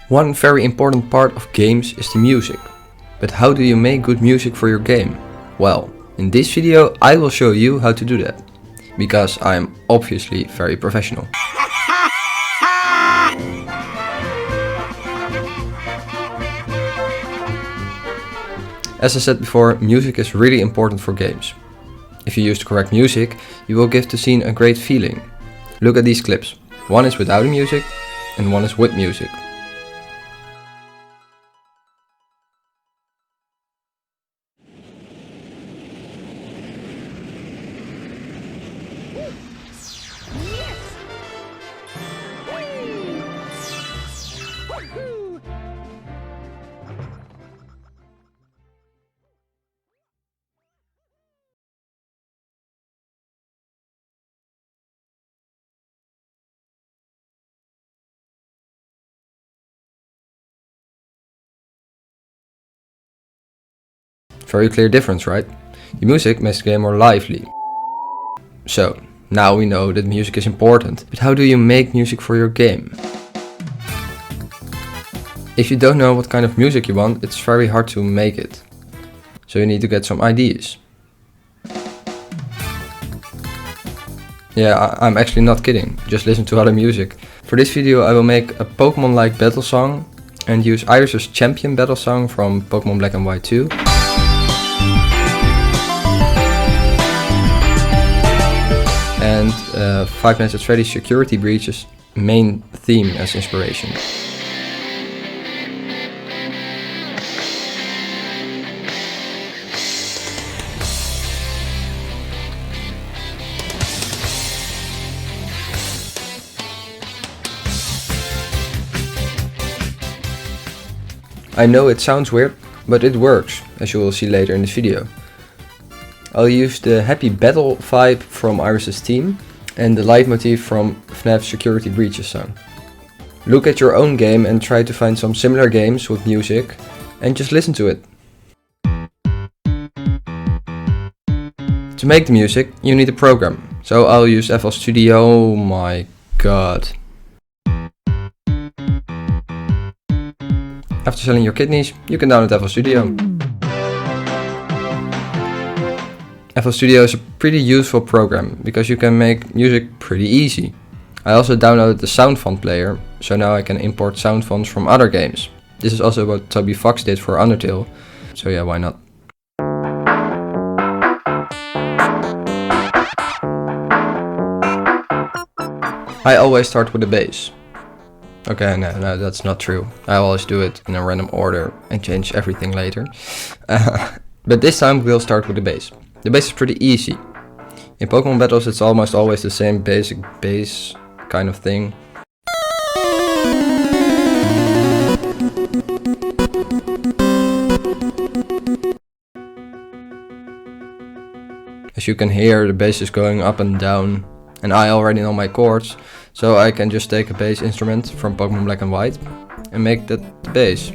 One very important part of games is the music. But how do you make good music for your game? Well, in this video I will show you how to do that. Because I am obviously very professional. As I said before, music is really important for games. If you use the correct music, you will give the scene a great feeling. Look at these clips. One is without music and one is with music. Very clear difference, right? The music makes the game more lively. So, now we know that music is important, but how do you make music for your game? If you don't know what kind of music you want, it's very hard to make it. So you need to get some ideas. Yeah, I'm actually not kidding, just listen to other music. For this video I will make a Pokemon-like battle song and use Iris's champion battle song from Pokemon Black and White 2. And Five Nights at Freddy's Security Breach's main theme as inspiration. I know it sounds weird, but it works, as you will see later in this video. I'll use the happy battle vibe from Iris's theme and the leitmotif from FNAF's Security Breach's song. Look at your own game and try to find some similar games with music and just listen to it. To make the music you need a program, so I'll use FL Studio. Oh my god. After selling your kidneys, you can download FL Studio. FL Studio is a pretty useful program because you can make music pretty easy. I also downloaded the sound font player, so now I can import sound fonts from other games. This is also what Toby Fox did for Undertale, so yeah, why not? I always start with the bass. Okay, no, that's not true. I always do it in a random order and change everything later. But this time we'll start with the bass. The bass is pretty easy. In Pokemon battles it's almost always the same basic bass kind of thing. As you can hear, the bass is going up and down, and I already know my chords, so I can just take a bass instrument from Pokemon Black and White and make that the bass.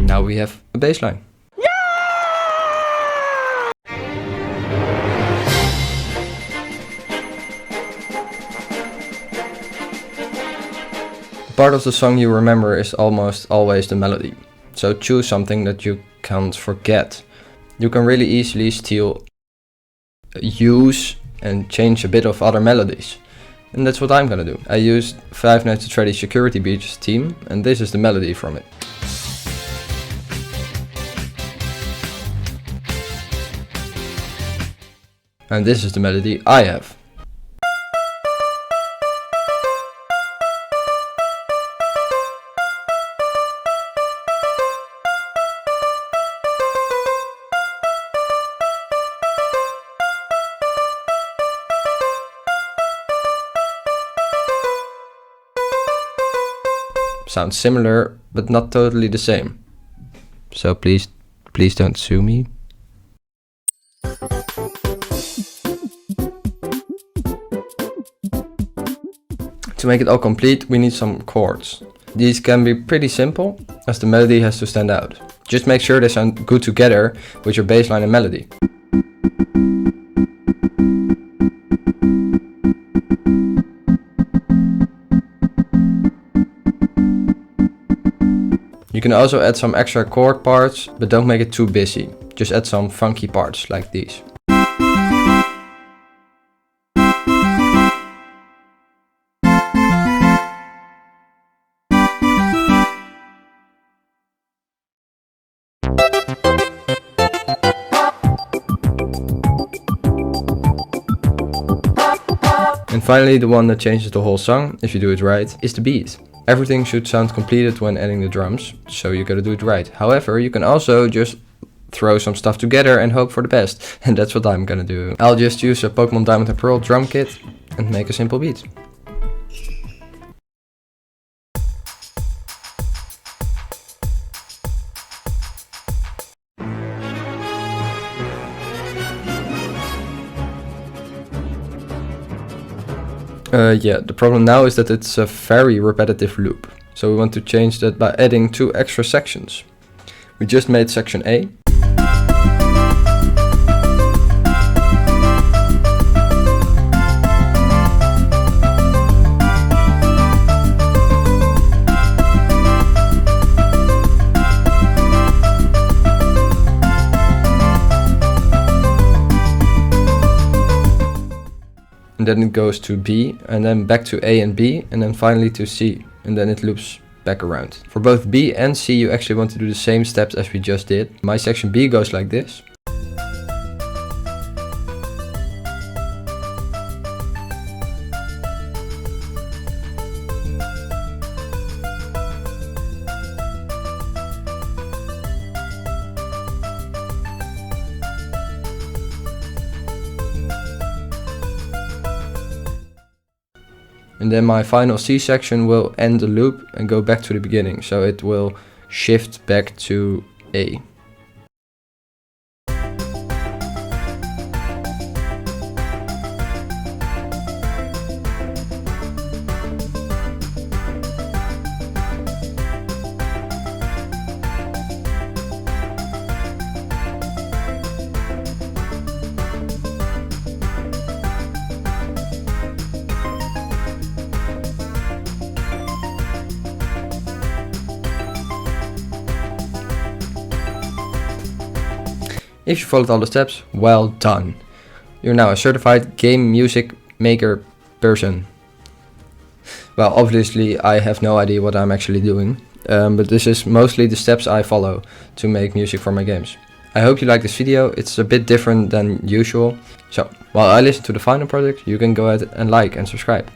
Now we have a bass line. The part of the song you remember is almost always the melody, so choose something that you can't forget. You can really easily steal, use and change a bit of other melodies. And that's what I'm gonna do. I used Five Nights at Freddy's Security Breach's theme and this is the melody from it. And this is the melody I have. Sounds similar, but not totally the same. So please don't sue me. To make it all complete, we need some chords. These can be pretty simple, as the melody has to stand out. Just make sure they sound good together with your bass line and melody. You can also add some extra chord parts, but don't make it too busy. Just add some funky parts like these. And finally, the one that changes the whole song, if you do it right, is the beat. Everything should sound completed when adding the drums, so you gotta do it right. However, you can also just throw some stuff together and hope for the best. And that's what I'm gonna do. I'll just use a Pokemon Diamond and Pearl drum kit and make a simple beat. Yeah, the problem now is that it's a very repetitive loop. So we want to change that by adding 2 extra sections. We just made section A. And then it goes to B, and then back to A and B, and then finally to C, and then it loops back around. For both B and C you actually want to do the same steps as we just did. My section B goes like this. And then my final C section will end the loop and go back to the beginning, so it will shift back to A. If you followed all the steps, well done. You're now a certified game music maker person. Well, obviously I have no idea what I'm actually doing, but this is mostly the steps I follow to make music for my games. I hope you like this video. It's a bit different than usual. So, while I listen to the final project, you can go ahead and like and subscribe.